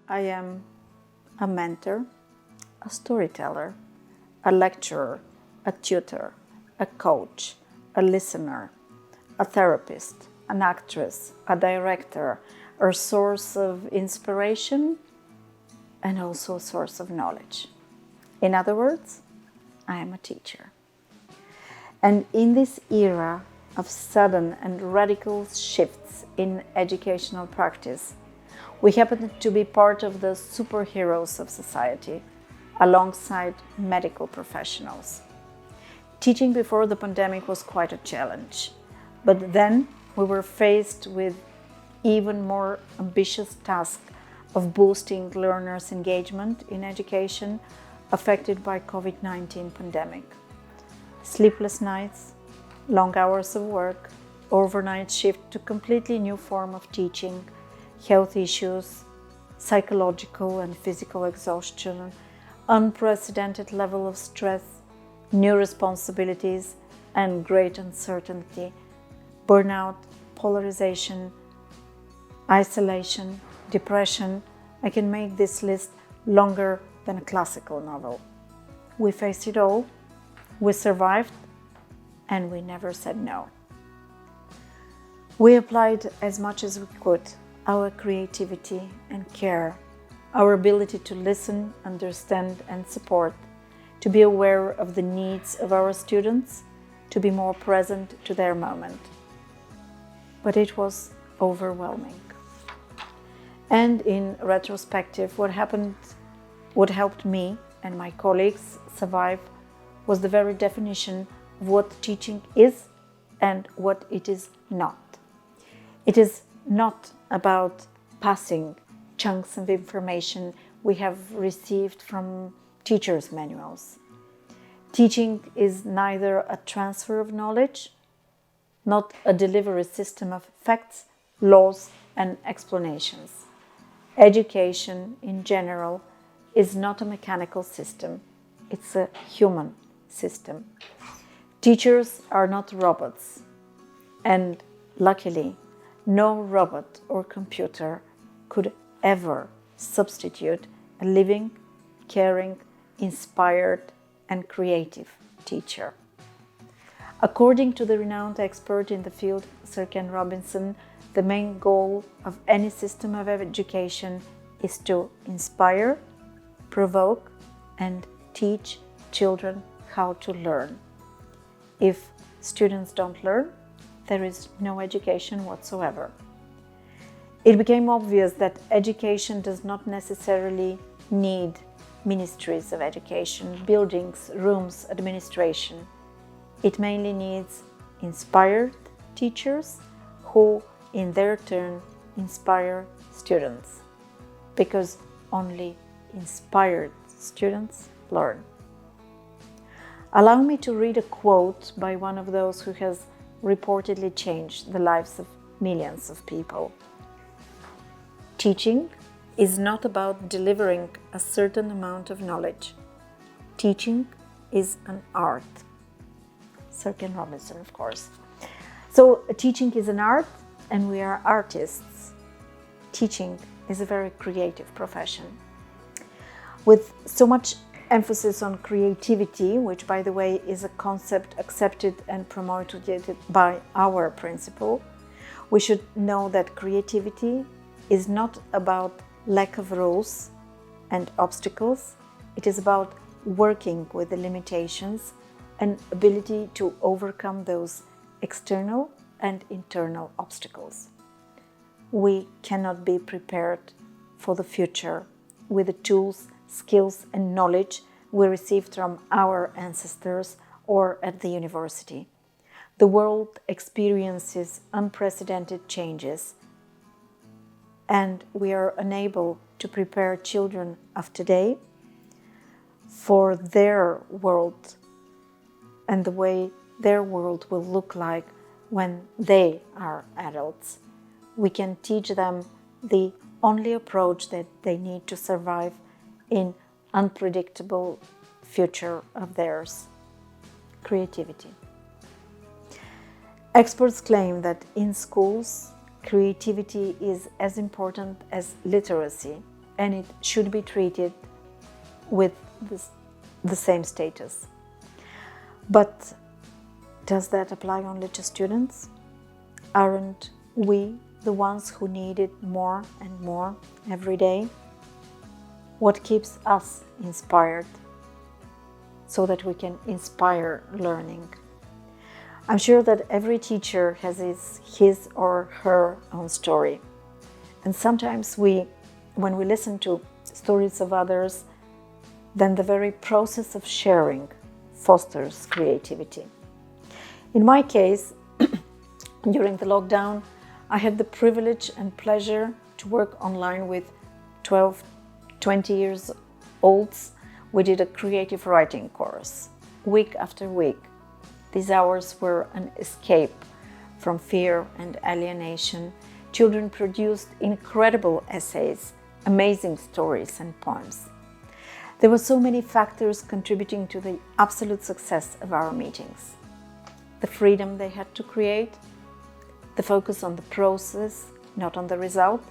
I am a mentor, a storyteller, a lecturer, a tutor, a coach, a listener, a therapist, an actress, a director, a source of inspiration, and also a source of knowledge. In other words, I am a teacher. And in this era of sudden and radical shifts in educational practice, we happen to be part of the superheroes of society, alongside medical professionals. Teaching before the pandemic was quite a challenge, but then we were faced with even more ambitious task of boosting learners' engagement in education affected by COVID-19 pandemic. Sleepless nights, long hours of work, overnight shift to completely new form of teaching, health issues, psychological and physical exhaustion, unprecedented level of stress, new responsibilities, and great uncertainty, burnout, polarization, isolation, depression. I can make this list longer than a classical novel. We faced it all, we survived, and we never said no. We applied as much as we could our creativity and care, our ability to listen, understand, and support, to be aware of the needs of our students, to be more present to their moment. But it was overwhelming. And in retrospective, what helped me and my colleagues survive was the very definition of what teaching is and what it is not. It is not about passing chunks of information we have received from teachers' manuals. Teaching is neither a transfer of knowledge, not a delivery system of facts, laws, and explanations. Education, in general, is not a mechanical system. It's a human system. Teachers are not robots, and luckily, no robot or computer could ever substitute a living, caring, inspired, and creative teacher. According to the renowned expert in the field, Sir Ken Robinson, the main goal of any system of education is to inspire, provoke, and teach children how to learn. If students don't learn, there is no education whatsoever. It became obvious that education does not necessarily need ministries of education, buildings, rooms, administration. It mainly needs inspired teachers who, in their turn, inspire students, because only inspired students learn. Allow me to read a quote by one of those who has reportedly changed the lives of millions of people. Teaching is not about delivering a certain amount of knowledge. Teaching is an art. Sir Ken Robinson, of course. So teaching is an art, and we are artists. Teaching is a very creative profession. With so much emphasis on creativity, which, by the way, is a concept accepted and promoted by our principle, we should know that creativity is not about lack of rules and obstacles. It is about working with the limitations and ability to overcome those external and internal obstacles. We cannot be prepared for the future with the tools, skills, and knowledge we received from our ancestors or at the university. The world experiences unprecedented changes, and we are unable to prepare children of today for their world and the way their world will look like when they are adults. We can teach them the only approach that they need to survive in unpredictable future of theirs: creativity. Experts claim that in schools, creativity is as important as literacy and it should be treated with the same status. But does that apply only to students? Aren't we the ones who need it more and more every day? What keeps us inspired so that we can inspire learning? I'm sure that every teacher has his or her own story. And sometimes when we listen to stories of others, then the very process of sharing fosters creativity. In my case, during the lockdown, I had the privilege and pleasure to work online with 12, 20 years olds. We did a creative writing course, week after week. These hours were an escape from fear and alienation. Children produced incredible essays, amazing stories and poems. There were so many factors contributing to the absolute success of our meetings. The freedom they had to create, the focus on the process, not on the result,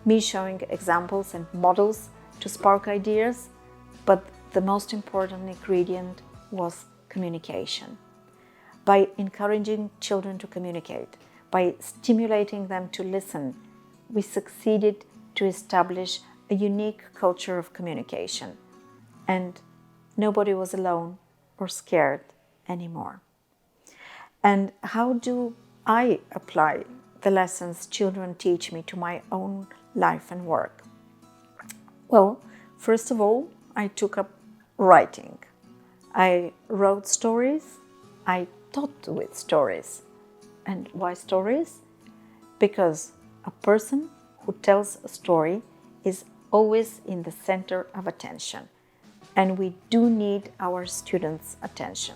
me showing examples and models to spark ideas, but the most important ingredient was communication. By encouraging children to communicate, by stimulating them to listen, we succeeded to establish a unique culture of communication. And nobody was alone or scared anymore. And how do I apply the lessons children teach me to my own life and work? Well, first of all, I took up writing. I wrote stories. I taught with stories. And why stories? Because a person who tells a story is always in the center of attention. And we do need our students' attention.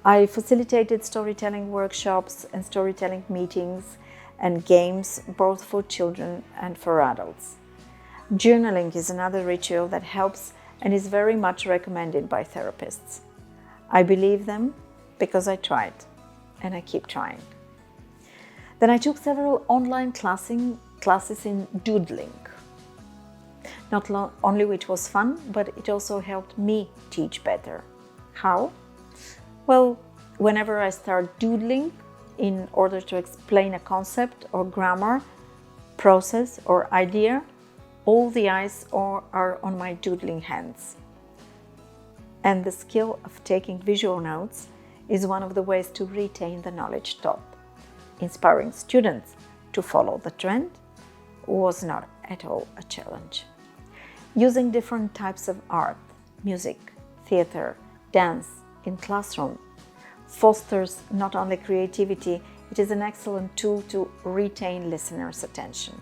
I facilitated storytelling workshops and storytelling meetings and games, both for children and for adults. Journaling is another ritual that helps and is very much recommended by therapists. I believe them because I tried, and I keep trying. Then I took several online classes in doodling. Not only which was fun, but it also helped me teach better. How? Well, whenever I start doodling in order to explain a concept or grammar, process or idea, all the eyes are on my doodling hands. And the skill of taking visual notes is one of the ways to retain the knowledge taught. Inspiring students to follow the trend was not at all a challenge. Using different types of art, music, theater, dance in classroom fosters not only creativity, it is an excellent tool to retain listeners' attention.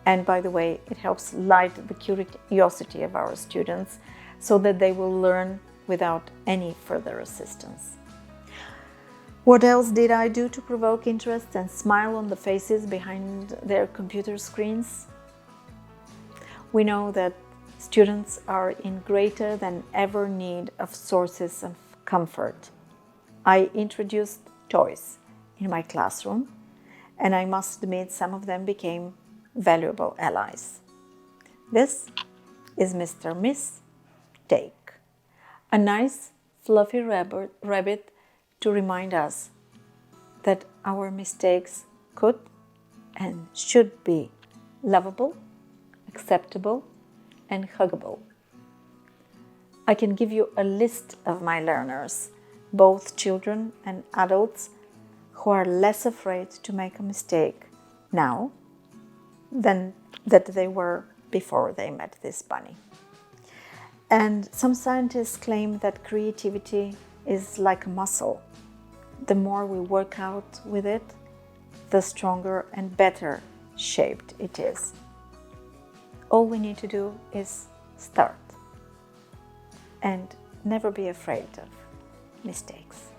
And by the way, it helps light the curiosity of our students so that they will learn without any further assistance. What else did I do to provoke interest and smile on the faces behind their computer screens? We know that students are in greater than ever need of sources of comfort. I introduced toys in my classroom, and I must admit some of them became valuable allies. This is Mr. Miss Take, a nice fluffy rabbit to remind us that our mistakes could and should be lovable, acceptable, and huggable. I can give you a list of my learners, both children and adults, who are less afraid to make a mistake now than that they were before they met this bunny. And some scientists claim that creativity is like a muscle. The more we work out with it, the stronger and better shaped it is. All we need to do is start and never be afraid of mistakes.